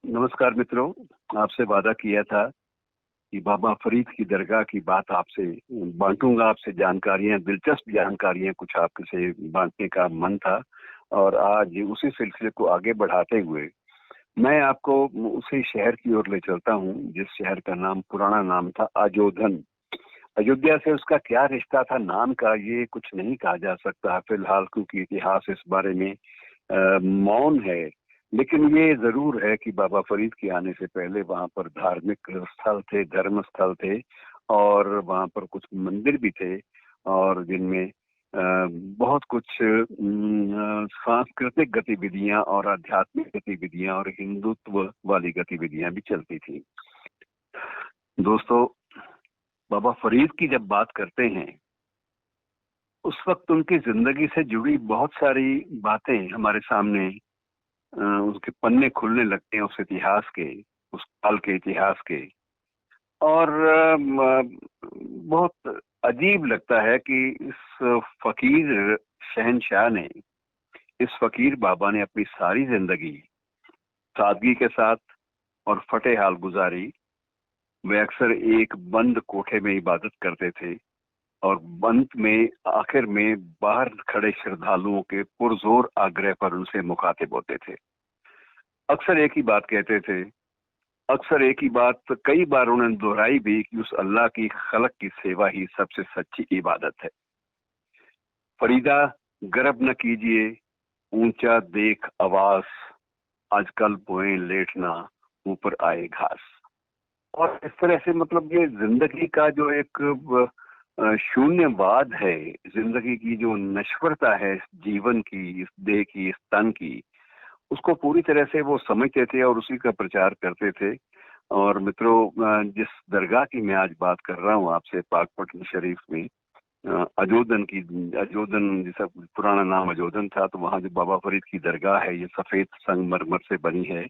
नमस्कार मित्रों। आपसे वादा किया था कि बाबा फरीद की दरगाह की बात आपसे बांटूंगा, आपसे जानकारियां, दिलचस्प जानकारियां कुछ आपके से बांटने का मन था। और आज उसी सिलसिले को आगे बढ़ाते हुए मैं आपको उसी शहर की ओर ले चलता हूं जिस शहर का नाम, पुराना नाम था अजोधन। अयोध्या से उसका क्या रिश्ता था नाम का, ये कुछ नहीं कहा जा सकता फिलहाल, क्योंकि इतिहास इस बारे में मौन है। लेकिन ये जरूर है कि बाबा फरीद के आने से पहले वहां पर धार्मिक स्थल थे, धर्म स्थल थे, और वहां पर कुछ मंदिर भी थे, और जिनमें बहुत कुछ सांस्कृतिक गतिविधियां और आध्यात्मिक गतिविधियां और हिंदुत्व वाली गतिविधियां भी चलती थी। दोस्तों, बाबा फरीद की जब बात करते हैं, उस वक्त उनकी जिंदगी से जुड़ी बहुत सारी बातें हमारे सामने उसके पन्ने खुलने लगते हैं, उस इतिहास के, उस काल के इतिहास के। और बहुत अजीब लगता है कि इस फकीर शहनशाह ने, इस फकीर बाबा ने अपनी सारी जिंदगी सादगी के साथ और फटे हाल गुजारी। वे अक्सर एक बंद कोठे में इबादत करते थे, और अंत में, आखिर में, बाहर खड़े श्रद्धालुओं के पुरजोर आग्रह पर उनसे मुखातिब होते थे। अक्सर एक ही बात कहते थे, अक्सर एक ही बात कई बार उन्होंने दोहराई भी कि उस अल्लाह की खलक की सेवा ही सबसे सच्ची इबादत है। फरीदा, गर्व न कीजिए, ऊंचा देख आवाज, आजकल बोए लेटना, ऊपर आए घास। और इस तरह से, मतलब, ये जिंदगी का जो एक शून्यवाद है, जिंदगी की जो नश्वरता है, इस जीवन की, इस देह की, इस तन की, उसको पूरी तरह से वो समझते थे और उसी का प्रचार करते थे। और मित्रों, जिस दरगाह की मैं आज बात कर रहा हूँ आपसे, पाकपटन शरीफ में, अजोधन की, अजोधन जैसा पुराना नाम अजोधन था, तो वहाँ जो बाबा फरीद की दरगाह है, ये सफेद संगमरमर से बनी है।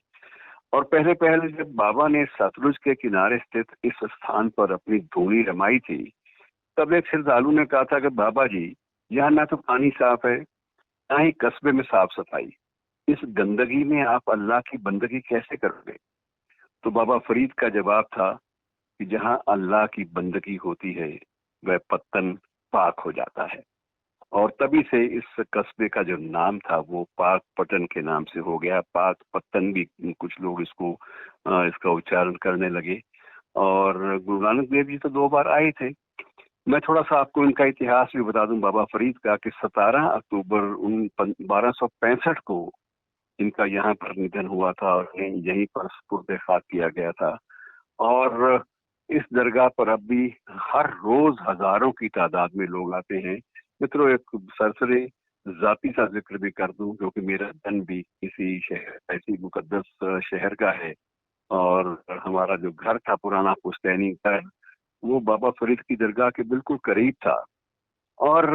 और पहले पहले जब बाबा ने सतलुज के किनारे स्थित इस स्थान पर अपनी धूनी रमाई थी, तब एक श्रद्धालु ने कहा था कि बाबा जी, यहाँ ना तो पानी साफ है, ना ही कस्बे में साफ सफाई, इस गंदगी में आप अल्लाह की बंदगी कैसे करोगे? तो बाबा फरीद का जवाब था कि जहां अल्लाह की बंदगी होती है, वह पत्तन पाक हो जाता है। और तभी से इस कस्बे का जो नाम था वो पाक पटन के नाम से हो गया। पाक पत्तन भी कुछ लोग इसका उच्चारण करने लगे। और गुरु नानक देव जी तो 2 बार आए थे। मैं थोड़ा सा आपको इनका इतिहास भी बता दूं बाबा फरीद का, कि 17 अक्टूबर 1265 को इनका यहाँ पर निधन हुआ था, और यहीं पर सुपुर्द खाक किया गया था। और इस दरगाह पर अब भी हर रोज हजारों की तादाद में लोग आते हैं। मित्रों, एक सरसरे जाति सा जिक्र भी कर दूं, क्योंकि मेरा जन्म भी इसी शहर, ऐसी मुकद्दस शहर का है। और हमारा जो घर था पुराना पुश्तैनी घर, वो बाबा फरीद की दरगाह के बिल्कुल करीब था। और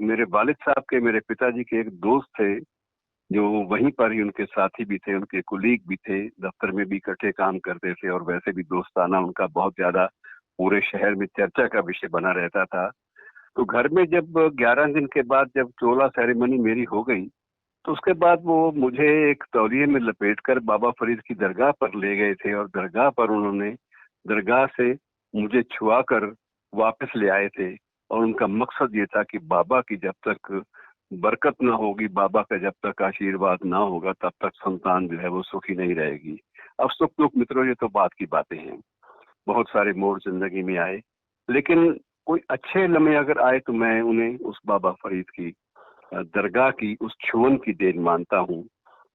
मेरे वालिद साहब के, मेरे पिताजी के एक दोस्त थे, जो वहीं पर ही उनके साथी भी थे, उनके कुलीग भी थे, दफ्तर में भी इकट्ठे काम करते थे, और वैसे भी दोस्ताना उनका बहुत ज्यादा पूरे शहर में चर्चा का विषय बना रहता था। तो घर में जब 11 दिन के बाद जब चोला सेरेमनी मेरी हो गई, तो उसके बाद वो मुझे एक तौलिए में लपेटकर बाबा फरीद की दरगाह पर ले गए थे, और दरगाह पर उन्होंने, दरगाह से मुझे छुआ कर वापस ले आए थे। और उनका मकसद ये था कि बाबा की जब तक बरकत ना होगी, बाबा का जब तक आशीर्वाद ना होगा, तब तक संतान जो है वो सुखी नहीं रहेगी। अब सुख दुख मित्रों, ये तो बात की बातें हैं। बहुत सारे मोड़ जिंदगी में आए, लेकिन कोई अच्छे लम्हे अगर आए तो मैं उन्हें उस बाबा फरीद की दरगाह की उस छुअन की देन मानता हूँ।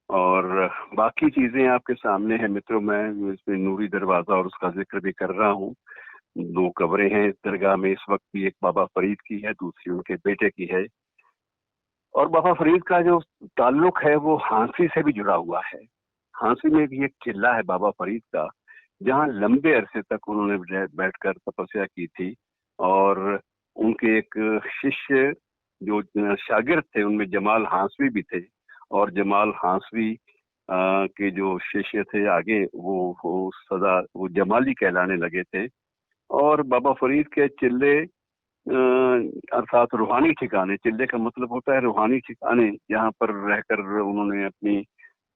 और बाकी चीजें आपके सामने हैं मित्रों। मैं इसमें नूरी दरवाजा और उसका जिक्र भी कर रहा हूँ। 2 कब्रें हैं इस दरगाह में इस वक्त भी, एक बाबा फरीद की है, दूसरी उनके बेटे की है। और बाबा फरीद का जो ताल्लुक है वो हांसी से भी जुड़ा हुआ है। हांसी में भी एक किला है बाबा फरीद का, जहाँ लंबे अरसे तक उन्होंने बैठकर तपस्या की थी। और उनके एक शिष्य, जो शागिर्द थे, उनमें जमाल हांसवी भी थे। और जमाल हांसवी के जो शिष्य थे आगे, वो सदा वो जमाली कहलाने लगे थे। और बाबा फरीद के चिल्ले, अर्थात रूहानी ठिकाने, चिल्ले का मतलब होता है रूहानी ठिकाने, जहाँ पर रहकर उन्होंने अपनी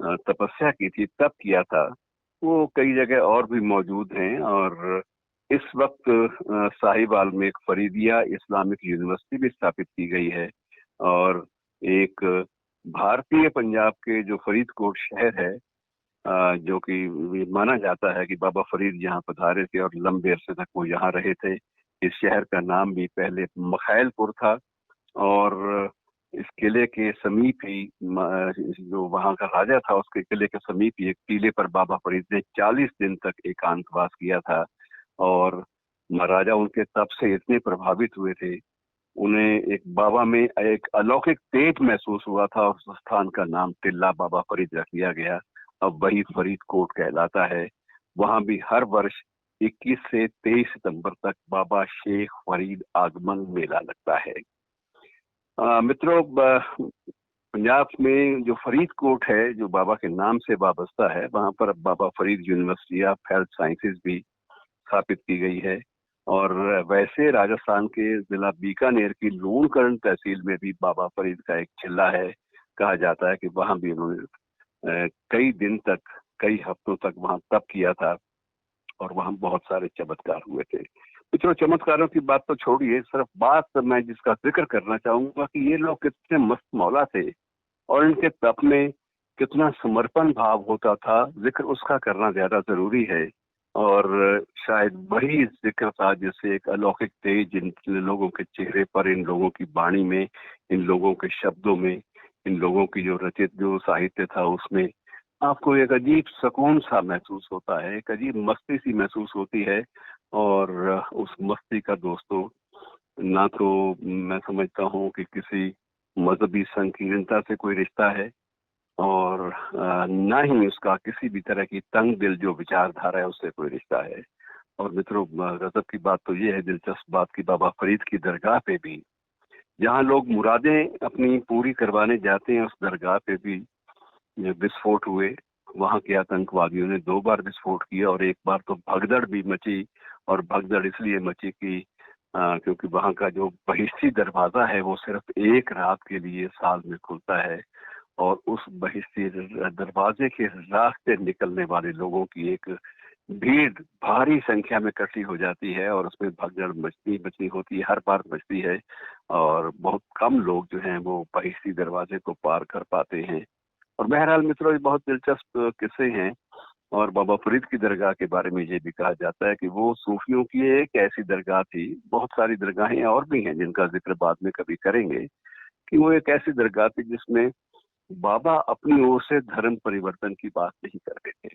तपस्या की थी, तप किया था, वो कई जगह और भी मौजूद हैं। और इस वक्त साहिवाल में एक फरीदिया इस्लामिक यूनिवर्सिटी भी स्थापित की गई है। और एक भारतीय पंजाब के जो फरीदकोट शहर है, जो कि ये माना जाता है कि बाबा फरीद यहाँ पधारे थे और लंबे अरसे तक वो यहाँ रहे थे। इस शहर का नाम भी पहले मखैलपुर था। और इस किले के समीप ही जो वहाँ का राजा था, उसके किले के समीप ही एक टीले पर बाबा फरीद ने 40 दिन तक एकांतवास किया था। और महाराजा उनके तप से इतने प्रभावित हुए थे, उन्हें एक बाबा में एक अलौकिक तेज महसूस हुआ था और उस स्थान का नाम टिल्ला बाबा फरीद रख दिया गया। अब वही फरीदकोट कहलाता है। वहां भी हर वर्ष 21 से 23 सितंबर तक बाबा शेख फरीद आगमन मेला लगता है। मित्रों, पंजाब में जो फरीदकोट है, जो बाबा के नाम से वाबस्ता है, वहां पर अब Baba Farid university of health sciences भी स्थापित की गई है। और वैसे राजस्थान के जिला बीकानेर की लूणकरण तहसील में भी बाबा फरीद का एक किला है। कहा जाता है कि वहां भी उन्होंने कई दिन तक, कई हफ्तों तक वहां तप किया था और वहां बहुत सारे चमत्कार हुए थे। तो चलो, चमत्कारों की बात तो छोड़िए, सिर्फ बात मैं जिसका जिक्र करना चाहूंगा कि ये लोग कितने मस्त मौला थे और इनके तप में कितना समर्पण भाव होता था, जिक्र उसका करना ज्यादा जरूरी है। और शायद वही जिक्र था जिससे एक अलौकिक तेज इन लोगों के चेहरे पर, इन लोगों की वाणी में, इन लोगों के शब्दों में, इन लोगों की जो रचित जो साहित्य था उसमें आपको एक अजीब सुकून सा महसूस होता है, एक अजीब मस्ती सी महसूस होती है। और उस मस्ती का दोस्तों, ना तो मैं समझता हूँ कि किसी मजहबी संकीर्णता से कोई रिश्ता है, और ना ही उसका किसी भी तरह की तंग दिल जो विचारधारा है उससे कोई रिश्ता है। और मित्रों, गजब की बात तो ये है, दिलचस्प बात, की बाबा फरीद की दरगाह पे भी, जहाँ लोग मुरादें अपनी पूरी करवाने जाते हैं, उस दरगाह पे भी विस्फोट हुए। वहां के आतंकवादियों ने 2 बार विस्फोट किया और एक बार तो भगदड़ भी मची। और भगदड़ इसलिए मची कि क्योंकि वहां का जो बहिश्ती दरवाजा है वो सिर्फ एक रात के लिए साल में खुलता है। और उस बहिश्ती दरवाजे के रास्ते निकलने वाले लोगों की एक भीड़ भारी संख्या में इकट्ठी हो जाती है और उसमें भगदड़ मचती मचती होती है, हर बार मचती है। और बहुत कम लोग जो हैं वो बहिश्ती दरवाजे को पार कर पाते हैं। और बहरहाल मित्रों, ये बहुत दिलचस्प किस्से हैं। और बाबा फरीद की दरगाह के बारे में ये भी कहा जाता है कि वो सूफियों की एक ऐसी दरगाह थी, बहुत सारी दरगाहें और भी हैं जिनका जिक्र बाद में कभी करेंगे, कि वो एक ऐसी दरगाह थी जिसमें बाबा अपनी ओर से धर्म परिवर्तन की बात नहीं करते थे।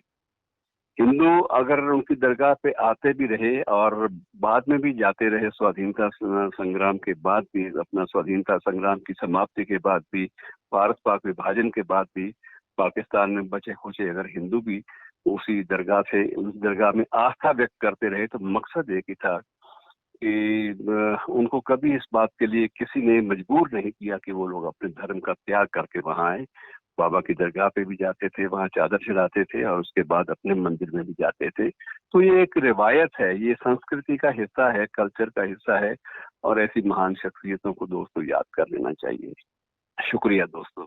हिंदू अगर उनकी दरगाह पे आते भी रहे और बाद में भी जाते रहे, स्वाधीनता संग्राम के बाद भी, अपना स्वाधीनता संग्राम की समाप्ति के बाद भी, भारत पाक विभाजन के बाद भी, पाकिस्तान में बचे खुचे अगर हिंदू भी उसी दरगाह से, उस दरगाह में आस्था व्यक्त करते रहे, तो मकसद एक ही था कि उनको कभी इस बात के लिए किसी ने मजबूर नहीं किया कि वो लोग अपने धर्म का त्याग करके वहां आए। बाबा की दरगाह पे भी जाते थे, वहां चादर चढ़ाते थे और उसके बाद अपने मंदिर में भी जाते थे। तो ये एक रिवायत है, ये संस्कृति का हिस्सा है, कल्चर का हिस्सा है। और ऐसी महान शख्सियतों को दोस्तों याद कर लेना चाहिए। शुक्रिया दोस्तों।